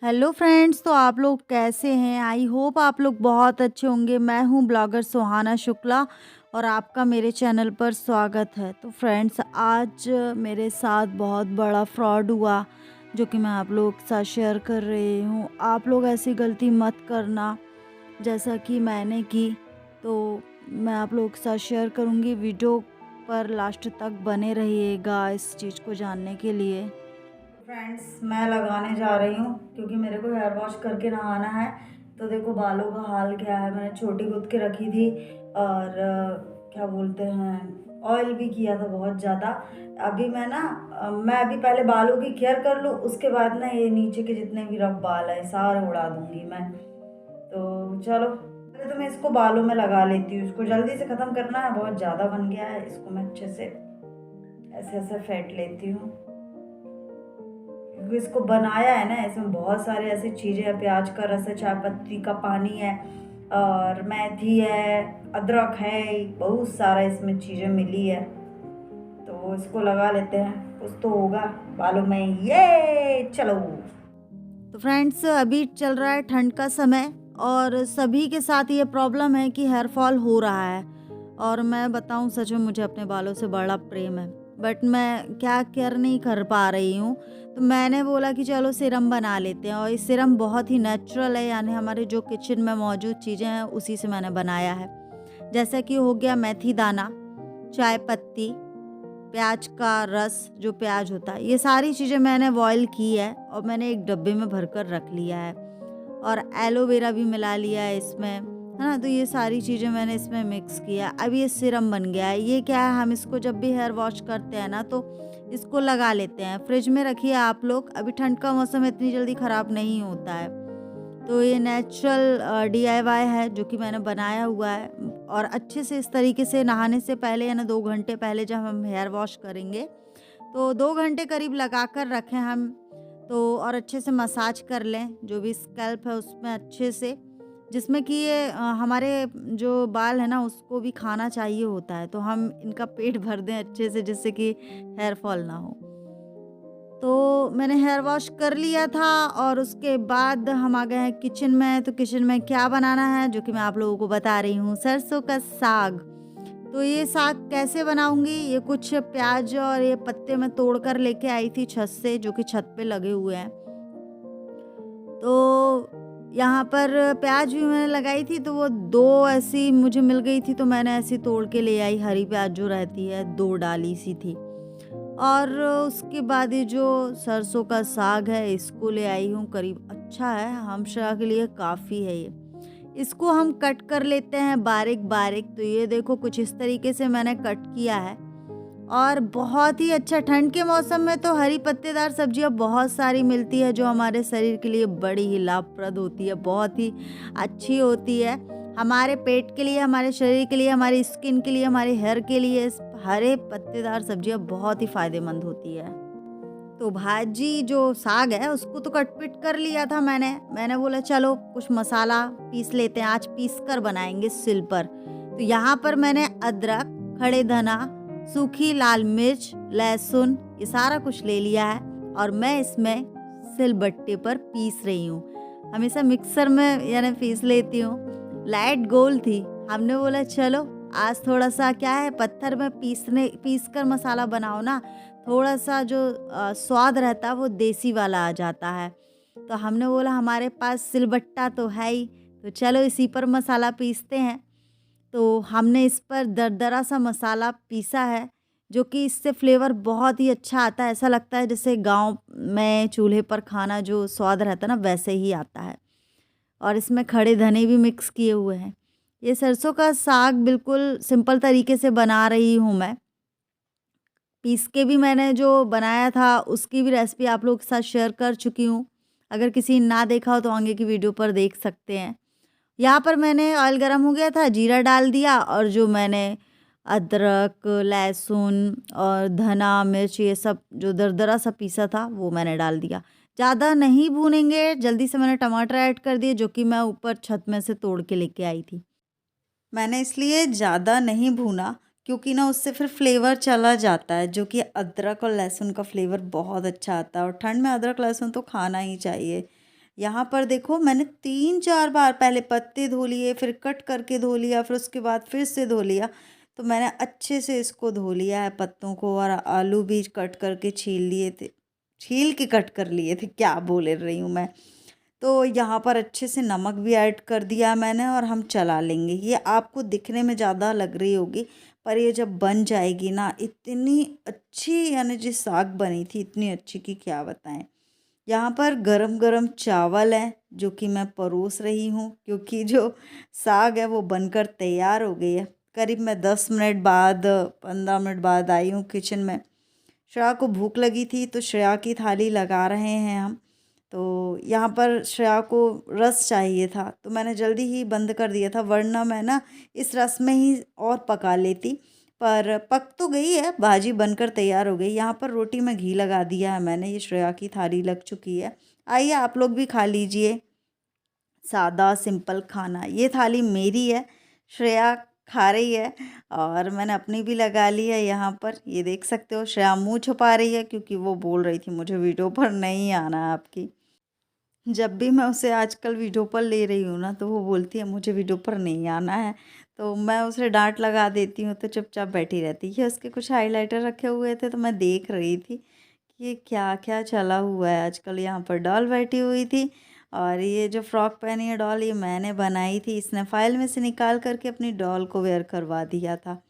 Hello friends, तो आप लोग कैसे हैं? आई होप आप लोग बहुत अच्छे होंगे। मैं हूं ब्लॉगर सुहाना शुक्ला और आपका मेरे चैनल पर स्वागत है। तो फ्रेंड्स, आज मेरे साथ बहुत बड़ा फ्रॉड हुआ जो कि मैं आप लोगों के साथ शेयर कर रही हूं। आप लोग ऐसी गलती मत करना जैसा कि मैंने की। तो मैं आप लोगों के साथ शेयर करूंगी, वीडियो पर लास्ट तक बने रहिएगा इस चीज़ को जानने के लिए। फ्रेंड्स, मैं लगाने जा रही हूँ क्योंकि मेरे को हेयर वॉश करके नहाना है। तो देखो बालों का हाल क्या है। मैंने छोटी गुद के रखी थी और क्या बोलते हैं, ऑयल भी किया था बहुत ज़्यादा। अभी मैं अभी पहले बालों की केयर कर लूँ, उसके बाद ना ये नीचे के जितने भी रफ बाल है सारे उड़ा दूंगी मैं। तो चलो पहले तो मैं इसको बालों में लगा लेती हूँ। इसको जल्दी से ख़त्म करना है, बहुत ज़्यादा बन गया है। इसको मैं अच्छे से ऐसे ऐसे फेंट लेती हूँ क्योंकि इसको बनाया है ना, इसमें बहुत सारे ऐसी चीज़ें हैं। प्याज का रस है, चाय पत्ती का पानी है और मेथी है, अदरक है, बहुत सारा इसमें चीज़ें मिली है। तो इसको लगा लेते हैं, कुछ तो होगा बालों में। ये चलो। तो फ्रेंड्स, अभी चल रहा है ठंड का समय और सभी के साथ ये प्रॉब्लम है कि हेयर फॉल हो रहा है। और मैं बताऊं, सच में मुझे अपने बालों से बड़ा प्रेम है, बट मैं क्या केयर नहीं कर पा रही हूँ। तो मैंने बोला कि चलो सिरम बना लेते हैं, और ये सिरम बहुत ही नेचुरल है, यानी हमारे जो किचन में मौजूद चीज़ें हैं उसी से मैंने बनाया है। जैसे कि हो गया मेथी दाना, चाय पत्ती, प्याज का रस, जो प्याज होता है, ये सारी चीज़ें मैंने बॉईल की है और मैंने एक डब्बे में भरकर रख लिया है। और एलोवेरा भी मिला लिया है इसमें, है ना। तो ये सारी चीज़ें मैंने इसमें मिक्स किया। अब ये सिरम बन गया है। ये क्या है, हम इसको जब भी हेयर वॉश करते हैं ना तो इसको लगा लेते हैं। फ्रिज में रखिए आप लोग, अभी ठंड का मौसम है, इतनी जल्दी ख़राब नहीं होता है। तो ये नेचुरल डीआईवाई है जो कि मैंने बनाया हुआ है। और अच्छे से इस तरीके से नहाने से पहले, यानी 2 घंटे पहले जब हम हेयर वॉश करेंगे तो 2 घंटे करीब लगा कर रखें हम। तो और अच्छे से मसाज कर लें जो भी स्कैल्प है उसमें अच्छे से, जिसमें कि ये हमारे जो बाल है ना उसको भी खाना चाहिए होता है। तो हम इनका पेट भर दें अच्छे से, जिससे कि हेयर फॉल ना हो। तो मैंने हेयर वॉश कर लिया था और उसके बाद हम आ गए हैं किचन में। तो किचन में क्या बनाना है जो कि मैं आप लोगों को बता रही हूँ, सरसों का साग। तो ये साग कैसे बनाऊंगी, ये कुछ प्याज और ये पत्ते मैं तोड़ कर लेके आई थी छत से, जो कि छत पे लगे हुए हैं। तो यहाँ पर प्याज भी मैंने लगाई थी, तो वो 2 ऐसी मुझे मिल गई थी, तो मैंने ऐसी तोड़ के ले आई। हरी प्याज जो रहती है 2 डाली सी थी। और उसके बाद ये जो सरसों का साग है इसको ले आई हूँ करीब। अच्छा है, हमशा के लिए काफ़ी है ये। इसको हम कट कर लेते हैं बारीक बारीक। तो ये देखो कुछ इस तरीके से मैंने कट किया है। और बहुत ही अच्छा, ठंड के मौसम में तो हरी पत्तेदार सब्जियां बहुत सारी मिलती है जो हमारे शरीर के लिए बड़ी ही लाभप्रद होती है, बहुत ही अच्छी होती है हमारे पेट के लिए, हमारे शरीर के लिए, हमारी स्किन के लिए, हमारे हेयर के लिए। हरे पत्तेदार सब्जियां बहुत ही फायदेमंद होती है। तो भाजी जो साग है उसको तो कट-पिट कर लिया था मैंने बोला चलो कुछ मसाला पीस लेते हैं, आज पीस कर बनाएँगे सिल पर। तो यहाँ पर मैंने अदरक, खड़े धना, सूखी लाल मिर्च, लहसुन, ये सारा कुछ ले लिया है और मैं इसमें सिलबट्टे पर पीस रही हूँ। हमेशा मिक्सर में यानी पीस लेती हूँ। लाइट गोल थी, हमने बोला चलो आज थोड़ा-सा क्या है, पत्थर में पीस कर मसाला बनाओ ना, थोड़ा-सा जो स्वाद रहता है वो देसी वाला आ जाता है। तो हमने बोला हमारे पास सिलबट्टा तो है ही, तो चलो इसी पर मसाला पीसते हैं। तो हमने इस पर दरदरा सा मसाला पीसा है, जो कि इससे फ्लेवर बहुत ही अच्छा आता है। ऐसा लगता है जैसे गाँव में चूल्हे पर खाना जो स्वाद रहता है ना, वैसे ही आता है। और इसमें खड़े धने भी मिक्स किए हुए हैं। ये सरसों का साग बिल्कुल सिंपल तरीके से बना रही हूँ मैं। पीस के भी मैंने जो बनाया था उसकी भी रेसिपी आप लोगों के साथ शेयर कर चुकी हूँ। अगर किसी ने ना देखा हो तो आगे की वीडियो पर देख सकते हैं। यहाँ पर मैंने ऑयल गरम हो गया था, जीरा डाल दिया और जो मैंने अदरक, लहसुन और धना, मिर्च, ये सब जो दरदरा सा पीसा था वो मैंने डाल दिया। ज़्यादा नहीं भूनेंगे, जल्दी से मैंने टमाटर ऐड कर दिए जो कि मैं ऊपर छत में से तोड़ के लेके आई थी। मैंने इसलिए ज़्यादा नहीं भूना क्योंकि ना उससे फिर फ्लेवर चला जाता है, जो कि अदरक और लहसुन का फ्लेवर बहुत अच्छा आता है और ठंड में अदरक लहसुन तो खाना ही चाहिए। यहाँ पर देखो मैंने 3-4 बार पहले पत्ते धो लिए, फिर कट करके धो लिया, फिर उसके बाद फिर से धो लिया। तो मैंने अच्छे से इसको धो लिया है पत्तों को, और आलू भी कट करके छील लिए थे, छील के कट कर लिए थे, क्या बोल रही हूँ मैं। तो यहाँ पर अच्छे से नमक भी ऐड कर दिया मैंने, और हम चला लेंगे। ये आपको दिखने में ज़्यादा लग रही होगी, पर ये जब बन जाएगी ना, इतनी अच्छी, यानी जो साग बनी थी इतनी अच्छी कि क्या बताएं। यहाँ पर गरम गरम चावल है जो कि मैं परोस रही हूँ, क्योंकि जो साग है वो बनकर तैयार हो गई है। करीब मैं 10 मिनट बाद, 15 मिनट बाद आई हूँ किचन में। श्रेया को भूख लगी थी तो श्रेया की थाली लगा रहे हैं हम। तो यहाँ पर श्रेया को रस चाहिए था, तो मैंने जल्दी ही बंद कर दिया था, वरना मैं ना इस रस में ही और पका लेती। पर पक तो गई है, भाजी बनकर तैयार हो गई। यहाँ पर रोटी में घी लगा दिया है मैंने, ये श्रेया की थाली लग चुकी है। आइए आप लोग भी खा लीजिए सादा सिंपल खाना। ये थाली मेरी है, श्रेया खा रही है, और मैंने अपनी भी लगा ली है। यहाँ पर ये देख सकते हो, श्रेया मुंह छुपा रही है क्योंकि वो बोल रही थी मुझे वीडियो पर नहीं आना है आपकी। जब भी मैं उसे आजकल वीडियो पर ले रही हूँ ना, तो वो बोलती है मुझे वीडियो पर नहीं आना है। तो मैं उसे डांट लगा देती हूँ तो चुपचाप बैठी रहती है। उसके कुछ हाइलाइटर रखे हुए थे तो मैं देख रही थी कि ये क्या क्या चला हुआ है आजकल। यहाँ पर डॉल बैठी हुई थी, और ये जो फ्रॉक पहनी है डॉल, ये मैंने बनाई थी। इसने फाइल में से निकाल करके अपनी डॉल को वेयर करवा दिया था।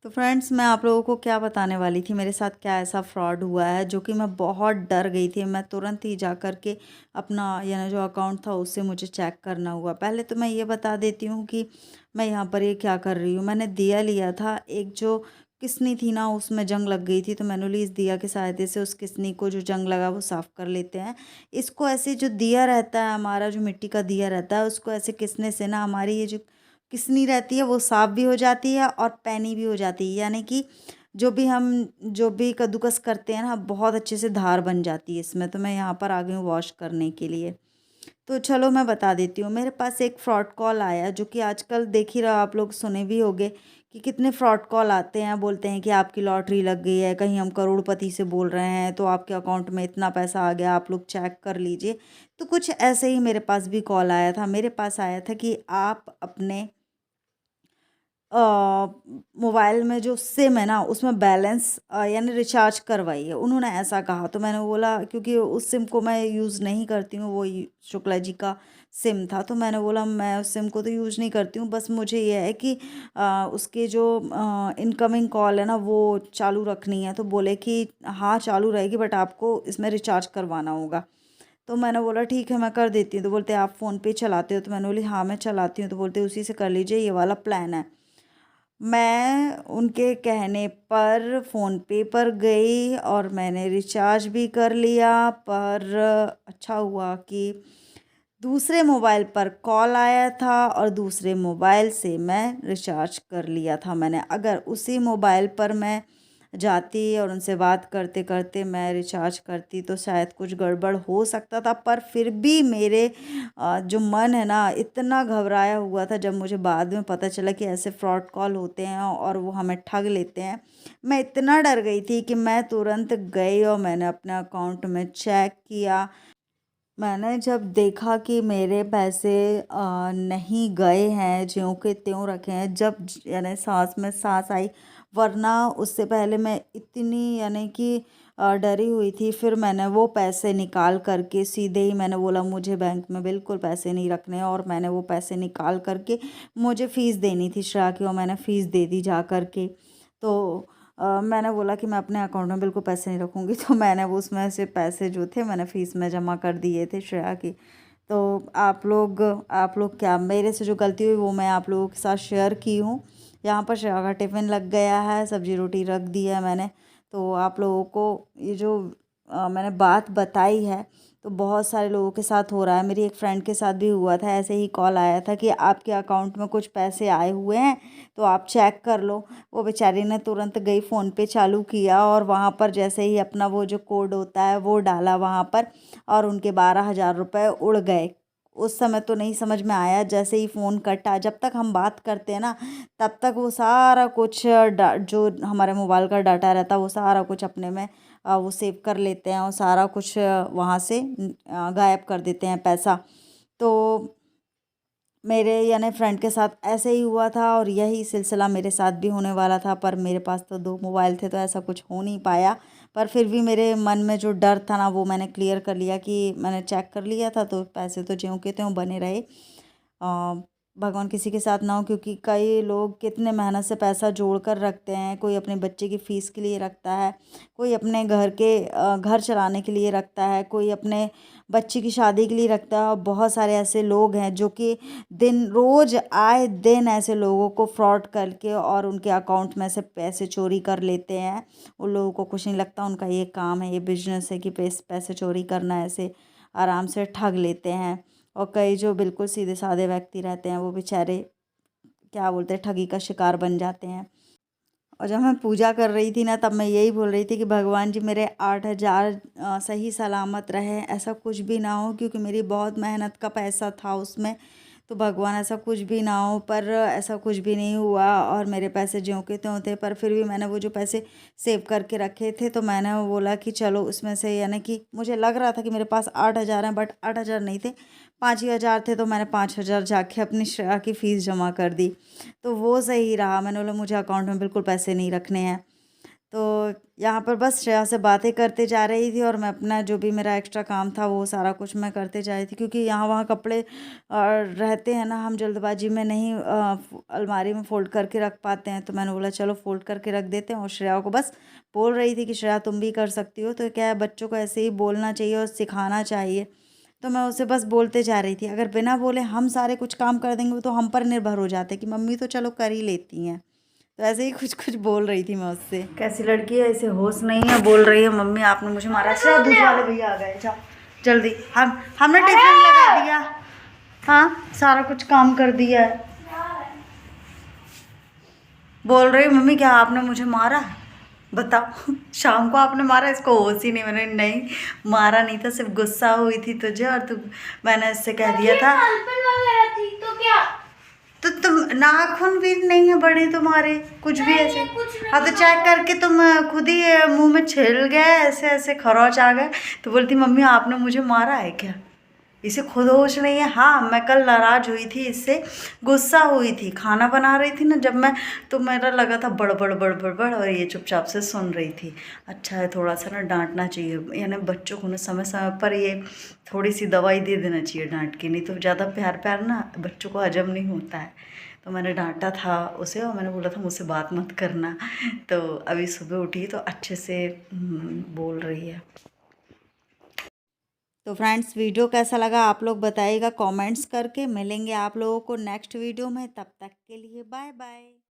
तो फ्रेंड्स, मैं आप लोगों को क्या बताने वाली थी, मेरे साथ क्या ऐसा फ्रॉड हुआ है जो कि मैं बहुत डर गई थी। मैं तुरंत ही जा कर के अपना, यानी जो अकाउंट था उससे मुझे चेक करना हुआ। पहले तो मैं ये बता देती हूँ कि मैं यहाँ पर ये क्या कर रही हूँ। मैंने दिया लिया था, एक जो किसनी थी ना उसमें जंग लग गई थी, तो मैनुअली इस दिया के सहायता से उस किसनी को जो जंग लगा वो साफ़ कर लेते हैं। इसको ऐसे जो दिया रहता है हमारा, जो मिट्टी का दिया रहता है, उसको ऐसे किसने से ना हमारी ये जो किसनी रहती है वो साफ़ भी हो जाती है और पैनी भी हो जाती है। यानी कि जो भी कद्दूकस करते हैं ना, बहुत अच्छे से धार बन जाती है इसमें। तो मैं यहाँ पर आ गई हूँ वॉश करने के लिए। तो चलो मैं बता देती हूँ। मेरे पास एक फ्रॉड कॉल आया, जो कि आजकल देख ही रहा, आप लोग सुने भी होंगे कि कितने फ्रॉड कॉल आते हैं। बोलते हैं कि आपकी लॉटरी लग गई है, कहीं हम करोड़पति से बोल रहे हैं, तो आपके अकाउंट में इतना पैसा आ गया, आप लोग चेक कर लीजिए। तो कुछ ऐसे ही मेरे पास भी कॉल आया था। मेरे पास आया था कि आप अपने अ, मोबाइल में जो सिम है ना उसमें बैलेंस, यानी रिचार्ज करवाइए, उन्होंने ऐसा कहा। तो मैंने बोला, क्योंकि उस सिम को मैं यूज़ नहीं करती हूँ, वो शुक्ला जी का सिम था, तो मैंने बोला मैं उस सिम को तो यूज़ नहीं करती हूँ, बस मुझे ये है कि उसके जो इनकमिंग कॉल है ना वो चालू रखनी है। तो बोले कि हाँ चालू रहेगी, बट आपको इसमें रिचार्ज करवाना होगा। तो मैंने बोला ठीक है मैं कर देती हूँ। तो बोलते आप फ़ोन पे चलाते हो? तो मैंने बोली हाँ मैं चलाती हूँ। तो बोलते उसी से कर लीजिए, ये वाला प्लान है। मैं उनके कहने पर फ़ोनपे पर गई और मैंने रिचार्ज भी कर लिया। पर अच्छा हुआ कि दूसरे मोबाइल पर कॉल आया था और दूसरे मोबाइल से मैं रिचार्ज कर लिया था मैंने। अगर उसी मोबाइल पर मैं जाती और उनसे बात करते करते मैं रिचार्ज करती तो शायद कुछ गड़बड़ हो सकता था। पर फिर भी मेरे जो मन है ना इतना घबराया हुआ था, जब मुझे बाद में पता चला कि ऐसे फ्रॉड कॉल होते हैं और वो हमें ठग लेते हैं। मैं इतना डर गई थी कि मैं तुरंत गई और मैंने अपने अकाउंट में चेक किया। मैंने जब देखा कि मेरे पैसे नहीं गए हैं, ज्यों के त्यों रखे हैं, जब यानी सांस में सांस आई। वरना उससे पहले मैं इतनी, यानी कि डरी हुई थी। फिर मैंने वो पैसे निकाल करके सीधे ही मैंने बोला मुझे बैंक में बिल्कुल पैसे नहीं रखने हैं, और मैंने वो पैसे निकाल करके, मुझे फ़ीस देनी थी श्रेया की, और मैंने फ़ीस दे दी जा करके। तो मैंने बोला कि मैं अपने अकाउंट में बिल्कुल पैसे नहीं रखूँगी। तो मैंने वो उसमें से पैसे जो थे मैंने फ़ीस में जमा कर दिए थे श्रेया की। तो आप लोग क्या, मेरे से जो गलती हुई वो मैं आप लोगों के साथ शेयर की हूँ। यहाँ पर श्रेया का टिफ़िन लग गया है, सब्ज़ी रोटी रख दी है मैंने। तो आप लोगों को ये जो मैंने बात बताई है, तो बहुत सारे लोगों के साथ हो रहा है। मेरी एक फ्रेंड के साथ भी हुआ था, ऐसे ही कॉल आया था कि आपके अकाउंट में कुछ पैसे आए हुए हैं तो आप चेक कर लो। वो बेचारी ने तुरंत गई, फ़ोन पे चालू किया और वहाँ पर जैसे ही अपना वो जो कोड होता है वो डाला वहाँ पर, और उनके 12,000 रुपये उड़ गए। उस समय तो नहीं समझ में आया, जैसे ही फ़ोन कटा, जब तक हम बात करते हैं ना तब तक वो सारा कुछ जो हमारे मोबाइल का डाटा रहता है वो सारा कुछ अपने में वो सेव कर लेते हैं और सारा कुछ वहाँ से गायब कर देते हैं पैसा। तो मेरे यानी फ्रेंड के साथ ऐसे ही हुआ था और यही सिलसिला मेरे साथ भी होने वाला था, पर मेरे पास तो 2 मोबाइल थे तो ऐसा कुछ हो नहीं पाया। पर फिर भी मेरे मन में जो डर था ना वो मैंने क्लियर कर लिया कि मैंने चेक कर लिया था, तो पैसे तो ज्यों के त्यों बने रहे। भगवान किसी के साथ ना हो, क्योंकि कई लोग कितने मेहनत से पैसा जोड़ कर रखते हैं। कोई अपने बच्चे की फ़ीस के लिए रखता है, कोई अपने घर चलाने के लिए रखता है, कोई अपने बच्चे की शादी के लिए रखता है। और बहुत सारे ऐसे लोग हैं जो कि रोज़ आए दिन ऐसे लोगों को फ्रॉड करके और उनके अकाउंट में से पैसे चोरी कर लेते हैं। उन लोगों को कुछ नहीं लगता, उनका ये काम है, ये बिजनेस है कि पैसे चोरी करना, ऐसे आराम से ठग लेते हैं। और कई जो बिल्कुल सीधे साधे व्यक्ति रहते हैं वो बेचारे क्या बोलते हैं, ठगी का शिकार बन जाते हैं। और जब मैं पूजा कर रही थी ना तब मैं यही बोल रही थी कि भगवान जी मेरे 8,000 सही सलामत रहे, ऐसा कुछ भी ना हो, क्योंकि मेरी बहुत मेहनत का पैसा था उसमें। तो भगवान ऐसा कुछ भी ना हो, पर ऐसा कुछ भी नहीं हुआ और मेरे पैसे ज्यों के त्यों थे। पर फिर भी मैंने वो जो पैसे सेव करके रखे थे तो मैंने वो बोला कि चलो उसमें से, यानी कि मुझे लग रहा था कि मेरे पास 8,000 हैं, बट 8,000 नहीं थे, 5 ही हज़ार थे। तो मैंने 5,000 जाके अपनी श्रेया की फ़ीस जमा कर दी। तो वो सही रहा, मैंने बोला मुझे अकाउंट में बिल्कुल पैसे नहीं रखने हैं। तो यहाँ पर बस श्रेया से बातें करते जा रही थी और मैं अपना जो भी मेरा एक्स्ट्रा काम था वो सारा कुछ मैं करते जा रही थी, क्योंकि यहाँ वहाँ कपड़े रहते हैं ना, हम जल्दबाजी में नहीं अलमारी में फ़ोल्ड करके रख पाते हैं। तो मैंने बोला चलो फ़ोल्ड करके रख देते हैं। और श्रेया को बस बोल रही थी कि श्रेया तुम भी कर सकती हो। तो क्या है, बच्चों को ऐसे ही बोलना चाहिए और सिखाना चाहिए। तो मैं उसे बस बोलते जा रही थी, अगर बिना बोले हम सारे कुछ काम कर देंगे तो हम पर निर्भर हो जाते कि मम्मी तो चलो कर ही लेती हैं। तो ऐसे ही कुछ कुछ बोल रही थी मैं उससे। कैसी लड़की है, इसे होश नहीं है, बोल रही है मम्मी आपने मुझे मारा। अच्छा दूध वाले भैया आ गए, जाओ जल्दी। हमने टिफिन लगा दिया, हाँ सारा कुछ काम कर दिया है। बोल रही मम्मी क्या आपने मुझे मारा, बताओ। शाम को आपने मारा, इसको होश ही नहीं। मैंने नहीं मारा नहीं था, सिर्फ गुस्सा हुई थी तुझे और तू, मैंने इससे कह दिया था। तो क्या, तो तुम नाखून भी नहीं है बड़े तुम्हारे, कुछ भी ऐसे। हाँ तो चेक करके तुम खुद ही मुंह में छिल गए, ऐसे ऐसे खरोच आ गए। तो बोलती मम्मी आपने मुझे मारा है क्या, इसे खुद होश नहीं है। हाँ मैं कल नाराज हुई थी, इससे गुस्सा हुई थी, खाना बना रही थी ना जब मैं, तो मेरा लगा था बड़बड़ बड़बड़ बड़, और ये चुपचाप से सुन रही थी। अच्छा है, थोड़ा सा ना डांटना चाहिए, यानी बच्चों को ना समय समय पर ये थोड़ी सी दवाई दे देना चाहिए डांट के, नहीं तो ज़्यादा प्यार प्यार ना बच्चों को हजम नहीं होता है। तो मैंने डांटा था उसे और मैंने बोला था मुझसे बात मत करना। तो अभी सुबह उठी तो अच्छे से बोल रही है। तो फ्रेंड्स वीडियो कैसा लगा आप लोग बताइएगा कमेंट्स करके। मिलेंगे आप लोगों को नेक्स्ट वीडियो में, तब तक के लिए बाय बाय।